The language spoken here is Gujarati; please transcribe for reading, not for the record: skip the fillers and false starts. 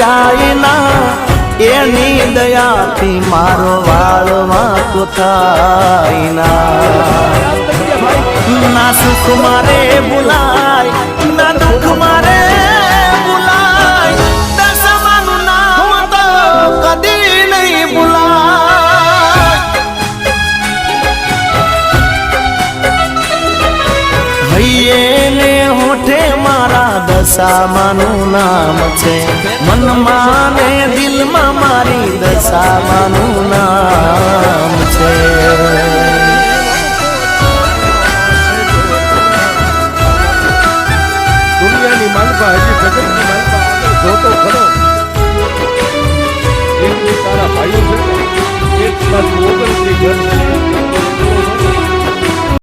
જાય ના એની દયાથી મારો વાળમાં તો થાય ના સુખ મારે ભૂલાય ના દુઃખ મારે ભૂલાય દશામાનું નામ તો કદી નહીં ભૂલાય હૈયે ને હોઠે મારા દશામાનું નામ છે મનમાં ને દિલમાં મારી દશામાનું નામ છે દુનિયાની માનપા હજી જગતની માનપા આગળ જોતો ખરો એક તારા ભાઈઓ છે એક બાજુ ઓગણથી ઘર છે